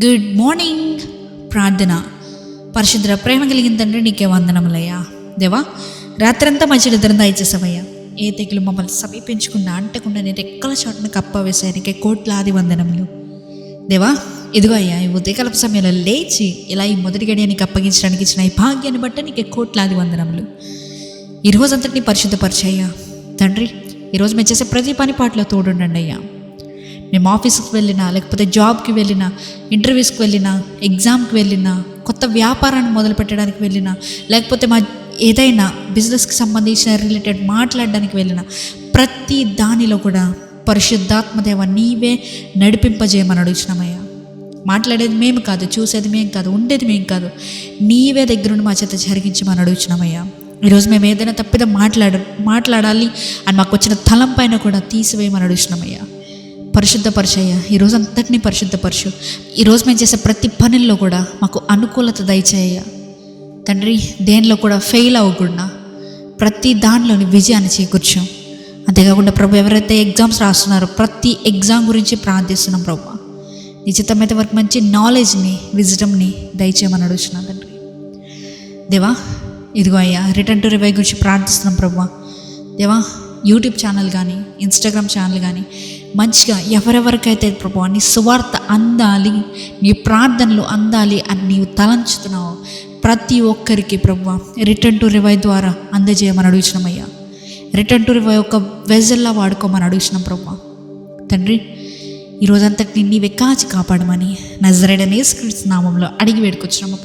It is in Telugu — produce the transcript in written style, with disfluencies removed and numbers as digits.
Good morning. ప్రార్థన. పరిశుద్ధ ప్రేమ కలిగిన తండ్రి, నీకే వందనములయ్యా. దేవా, రాత్రంతా మంచి నిద్ర దయచేసావయ్యా. ఏ తెగులు మమ్మల్ని సమీపించకుండా అంటకుండా నేను రెక్కల చాటును కప్పవేశానికి కోట్లాది వందనములు. దేవా, ఇదిగో అయ్యా, ఈ ఉదయకాలపు సమయంలో లేచి ఇలా ఈ మొదటి గడియానికి అప్పగించడానికి ఇచ్చిన ఈ భాగ్యాన్ని బట్టి నీకే కోట్లాది వందనములు. ఈరోజంతటిని పరిశుద్ధపరిచయ్యా తండ్రి. ఈరోజు మేము చేసే ప్రతి పని పాటలో తోడుండండి అయ్యా. మేము ఆఫీస్కి వెళ్ళినా, లేకపోతే జాబ్కి వెళ్ళినా, ఇంటర్వ్యూస్కి వెళ్ళినా, ఎగ్జామ్కి వెళ్ళినా, కొత్త వ్యాపారాన్ని మొదలు పెట్టడానికి వెళ్ళినా, లేకపోతే మా ఏదైనా బిజినెస్కి సంబంధించిన రిలేటెడ్ మాట్లాడడానికి వెళ్ళినా, ప్రతి దానిలో కూడా పరిశుద్ధాత్మదేవ నీవే నడిపింపజేయమని అడుగుతున్నామయ్యా. మాట్లాడేది మేము కాదు, చూసేది మేము కాదు, ఉండేది మేము కాదు, నీవే దగ్గరుండి మా చేత జరిగించమని అడుగుతున్నామయ్యా. ఈరోజు మేము ఏదైనా తప్పిదా మాట్లాడాలి అని మాకు వచ్చిన తలం పైన కూడా తీసివేయమని అడుగుతున్నామయ్యా. పరిశుద్ధపరచయ్యా, ఈరోజు అంతటినీ పరిశుద్ధపరచు. ఈరోజు మేము చేసే ప్రతి పనుల్లో కూడా మాకు అనుకూలత దయచేయ్యా తండ్రి. దేనిలో కూడా ఫెయిల్ అవ్వకుండా ప్రతి దానిలోని విజయాన్ని చేకూర్చాం. అంతేకాకుండా ప్రభు, ఎవరైతే ఎగ్జామ్స్ రాస్తున్నారో ప్రతి ఎగ్జామ్ గురించి ప్రార్థిస్తున్నాం ప్రభు. నిశ్చితమైతే వరకు మంచి నాలెడ్జ్ని, విజ్డమ్ని దయచేయమని అడుగుతున్నాం తండ్రి. దేవా, ఇదిగో అయ్యా, రిటర్న్ టు రివైవ్ గురించి ప్రార్థిస్తున్నాం ప్రభు. దేవా, యూట్యూబ్ ఛానల్ కానీ, ఇన్స్టాగ్రామ్ ఛానల్ కానీ మంచిగా ఎవరెవరికైతే ప్రభు నీ సువార్త అందాలి, నీ ప్రార్థనలు అందాలి అని నీవు తలంచుతున్నావు, ప్రతి ఒక్కరికి ప్రభు రిటర్న్ టు రివైవ్ ద్వారా అందజేయమని అడుగుతున్నామయ్యా. రిటర్న్ టు రివైవ్ ఒక వెజల్లా వాడుకోమని అడుగుతున్నాం ప్రభు తండ్రి. ఈరోజంతటిని నీవే కాచి కాపాడమని నజరేయుడైన యేసుక్రీస్తు నామములో అడిగి వేడుకొచ్చున్నాము.